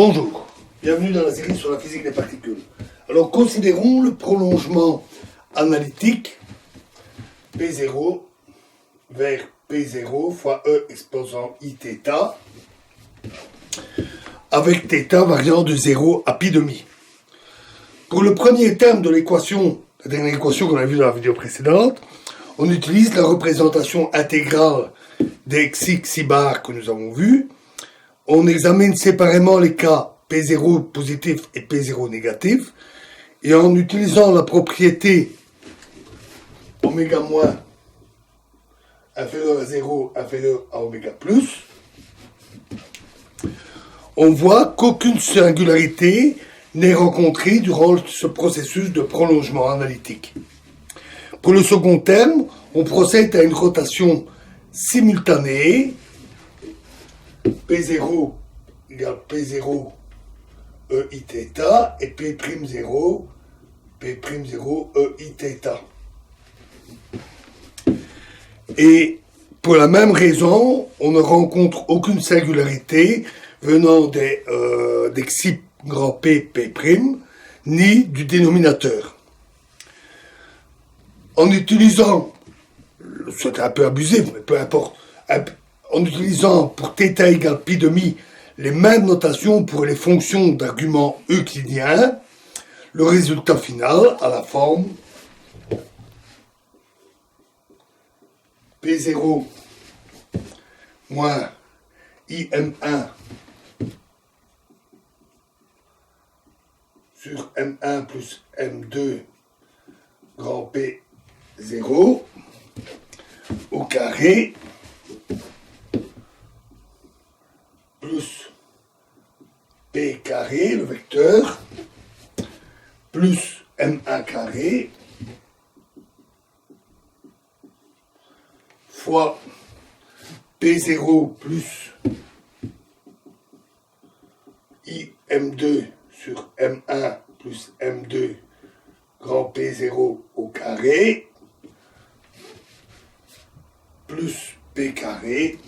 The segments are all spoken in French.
Bonjour, bienvenue dans la série sur la physique des particules. Alors considérons le prolongement analytique P0 vers P0 fois E exposant Iθ avec θ variant de 0 à pi demi. Pour le premier terme de l'équation, la dernière équation qu'on a vue dans la vidéo précédente, on utilise la représentation intégrale des xi bar que nous avons vu. On examine séparément les cas P0 positif et P0 négatif. Et en utilisant la propriété oméga moins inférieur à 0 inférieur à oméga plus, on voit qu'aucune singularité n'est rencontrée durant ce processus de prolongement analytique. Pour le second terme, on procède à une rotation simultanée. P0 égale P0 Eiθ et P'0 Eiθ. Et pour la même raison, on ne rencontre aucune singularité venant des xi grand P, P', ni du dénominateur. En utilisant, c'est un peu abusif, mais peu importe, en utilisant pour θ égale pi demi les mêmes notations pour les fonctions d'arguments euclidiens, le résultat final a la forme P0 moins IM1 sur M1 plus M2 grand P0 au carré plus P carré, le vecteur, plus M1 carré, fois P0 plus IM2 sur M1 plus M2 grand P0 au carré, plus P carré,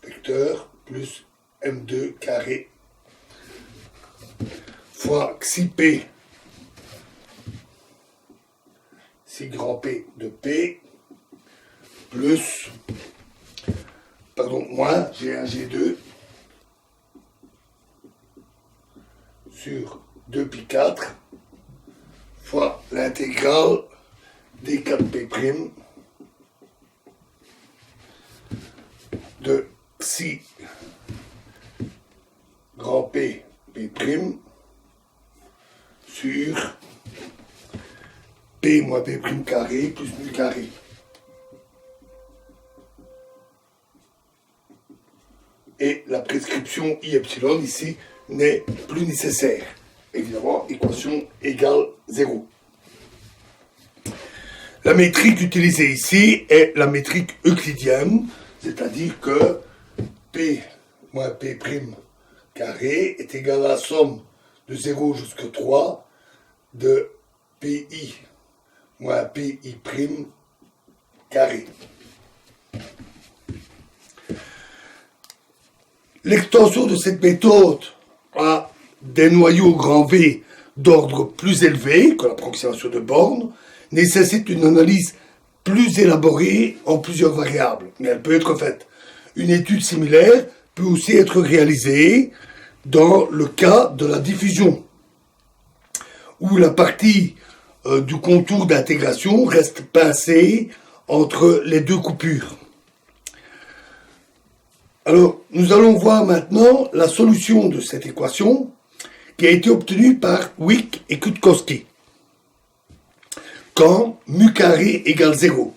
vecteur, plus M2 carré, fois xi P, xi grand P de P, plus, moins G1, G2, sur 2pi4, fois l'intégrale des 4P' de xi grand P, P' sur P moins P' carré plus mu carré. Et la prescription I epsilon ici n'est plus nécessaire. Évidemment, équation égale 0. La métrique utilisée ici est la métrique euclidienne, c'est-à-dire que P moins P' carré est égal à la somme de 0 jusqu'à 3 de PI moins PI' carré. L'extension de cette méthode à des noyaux grand V d'ordre plus élevé que l'approximation de borne nécessite une analyse plus élaborée en plusieurs variables, mais elle peut être faite. Une étude similaire peut aussi être réalisée dans le cas de la diffusion, où la partie du contour d'intégration reste pincée entre les deux coupures. Alors, nous allons voir maintenant la solution de cette équation qui a été obtenue par Wick et Kutkowski, quand mu carré égale 0.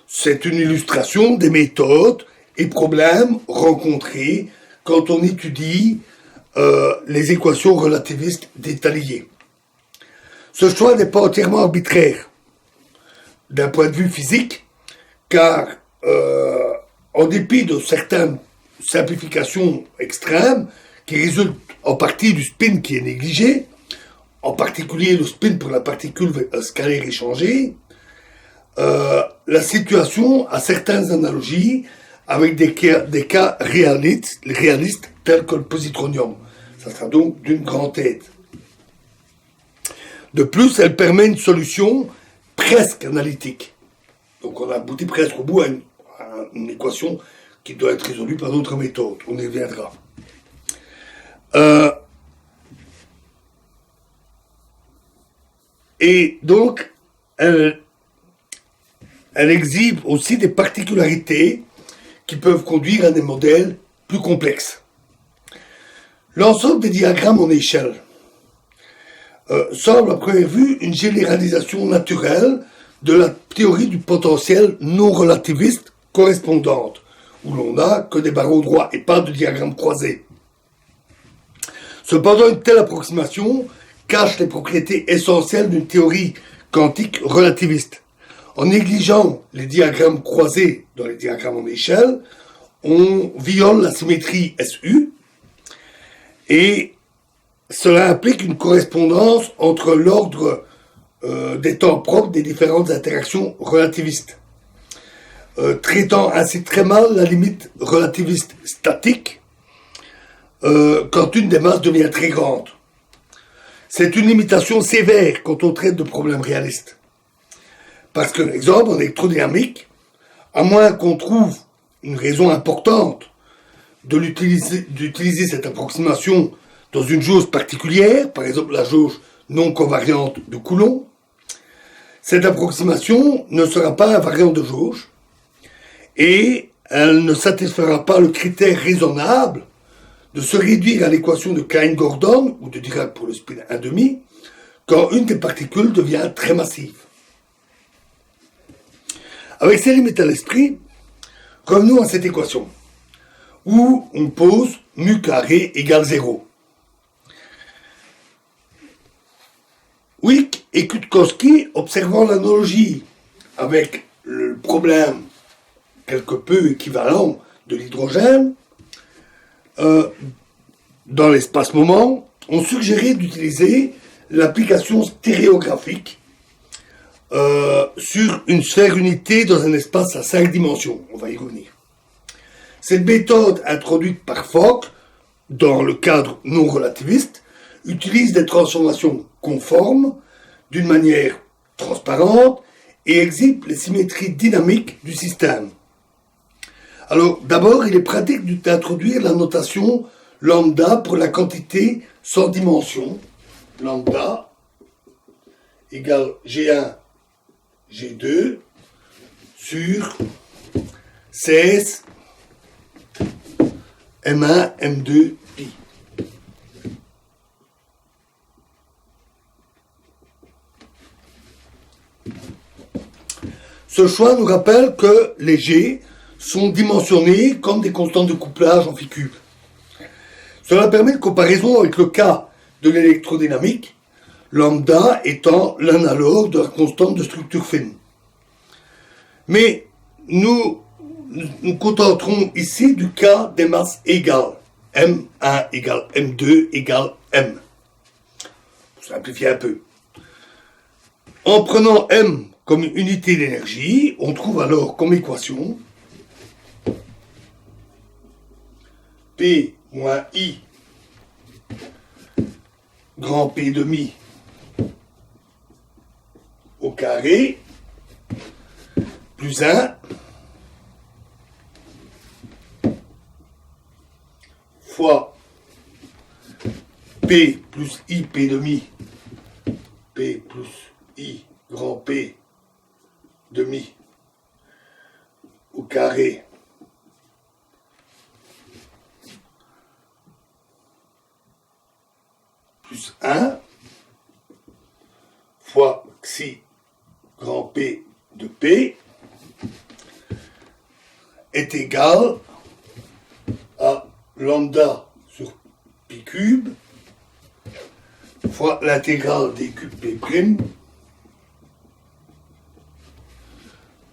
C'est une illustration des méthodes et problèmes rencontrés quand on étudie les équations relativistes d'état lié. Ce choix n'est pas entièrement arbitraire d'un point de vue physique, car en dépit de certaines simplifications extrêmes qui résultent en partie du spin qui est négligé, en particulier le spin pour la particule scalaire échangée, la situation a certaines analogies avec des cas réalistes tel que le positronium. Ça sera donc d'une grande aide. De plus, elle permet une solution presque analytique. Donc on a abouti presque au bout à une équation qui doit être résolue par d'autres méthodes. On y reviendra. Et donc, elle exhibe aussi des particularités qui peuvent conduire à des modèles plus complexes. L'ensemble des diagrammes en échelle semble à première vue une généralisation naturelle de la théorie du potentiel non relativiste correspondante, où l'on n'a que des barreaux droits et pas de diagrammes croisés. Cependant, une telle approximation cache les propriétés essentielles d'une théorie quantique relativiste. En négligeant les diagrammes croisés dans les diagrammes en échelle, on viole la symétrie SU et cela implique une correspondance entre l'ordre des temps propres des différentes interactions relativistes, traitant ainsi très mal la limite relativiste statique quand une des masses devient très grande. C'est une limitation sévère quand on traite de problèmes réalistes. Parce que, par exemple, en électrodynamique, à moins qu'on trouve une raison importante d'utiliser cette approximation dans une jauge particulière, par exemple la jauge non covariante de Coulomb, cette approximation ne sera pas invariante de jauge et elle ne satisfera pas le critère raisonnable de se réduire à l'équation de Klein-Gordon ou de Dirac pour le spin 1,5 quand une des particules devient très massive. Avec ces limites à l'esprit, revenons à cette équation où on pose mu carré égale 0. Wick et Kutkowski, observant l'analogie avec le problème quelque peu équivalent de l'hydrogène, dans l'espace-moment, ont suggéré d'utiliser l'application stéréographique sur une sphère unité dans un espace à 5 dimensions. On va y revenir. Cette méthode introduite par Fock dans le cadre non relativiste utilise des transformations conformes d'une manière transparente et exhibe les symétries dynamiques du système. Alors, d'abord, il est pratique d'introduire la notation lambda pour la quantité sans dimension. Lambda égale G1, G2 sur 16 M1, M2, pi. Ce choix nous rappelle que les G sont dimensionnés comme des constantes de couplage en phi cube. Cela permet une comparaison avec le cas de l'électrodynamique, lambda étant l'analogue de la constante de structure fine. Mais nous contenterons ici du cas des masses égales. M1 égale M2 égale M. Pour simplifier un peu. En prenant M comme une unité d'énergie, on trouve alors comme équation P moins I grand P demi au carré plus 1 fois P plus I P demi P plus I grand P demi au carré plus 1 fois xi grand P de P est égal à lambda sur pi cube fois l'intégrale des cubes P'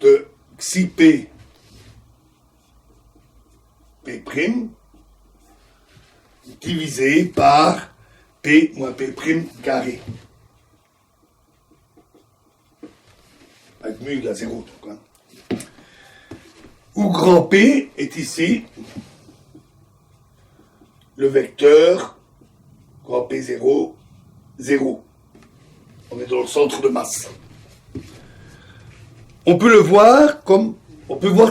de xi P P' divisé par P moins P' carré. Avec mu égale à 0. Donc, hein. Où grand P est ici le vecteur grand P0, 0. On est dans le centre de masse. On peut voir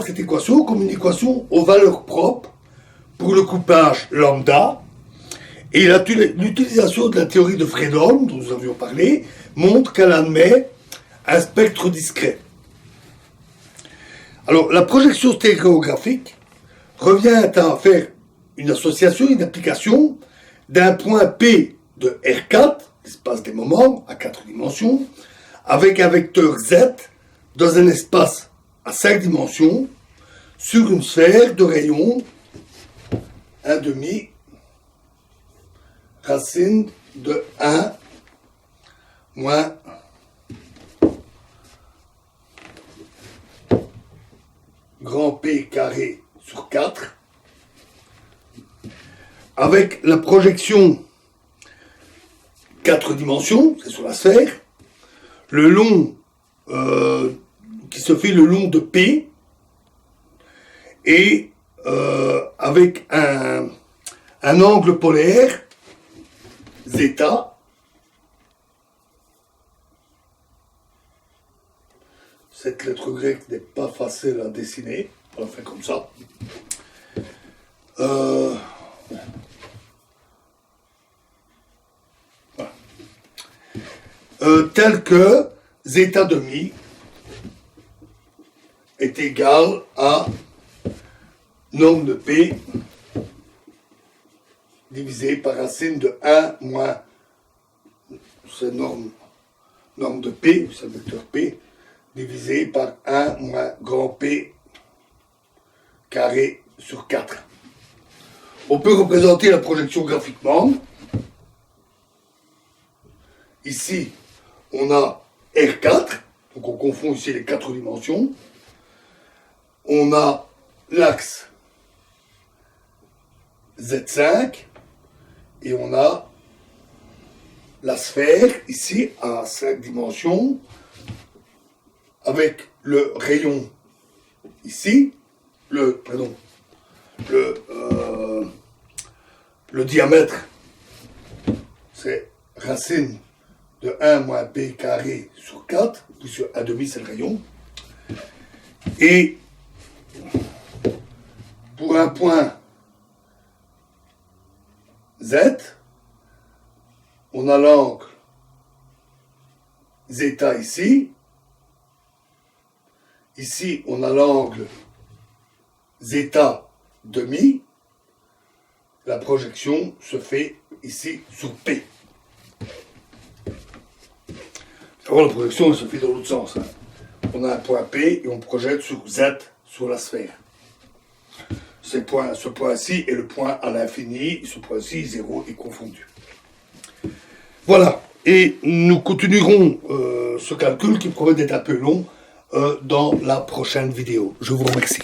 cette équation comme une équation aux valeurs propres pour le coupage lambda. Et l'utilisation de la théorie de Fredholm, dont nous avions parlé, montre qu'elle admet un spectre discret. Alors, la projection stéréographique revient à faire une association, une application d'un point P de R4, l'espace des moments à 4 dimensions, avec un vecteur Z dans un espace à 5 dimensions sur une sphère de rayon 1/2 racine de 1 moins grand P carré sur 4, avec la projection 4 dimensions, c'est sur la sphère, le long qui se fait le long de P, et avec un angle polaire, zeta, cette lettre grecque n'est pas facile à dessiner, on la fait comme ça. Voilà. Tel que zeta demi est égal à norme de P divisé par racine de 1 moins, c'est norme de P, c'est le vecteur P, divisé par 1 moins grand P carré sur 4. On peut représenter la projection graphiquement. Ici, on a R4, donc on confond ici les 4 dimensions. On a l'axe Z5 et on a la sphère ici à 5 dimensions avec le rayon ici, le diamètre, c'est racine de 1 moins P carré sur 4, puisque 1/2 c'est le rayon. Et pour un point Z, on a l'angle zeta ici. Ici, on a l'angle zeta demi. La projection se fait ici sur P. Alors la projection elle se fait dans l'autre sens. On a un point P et on projette sur Z, sur la sphère. Ce point-ci est le point à l'infini, ce point-ci, 0 est confondu. Voilà, et nous continuerons ce calcul qui promet d'être un peu long dans la prochaine vidéo. Je vous remercie.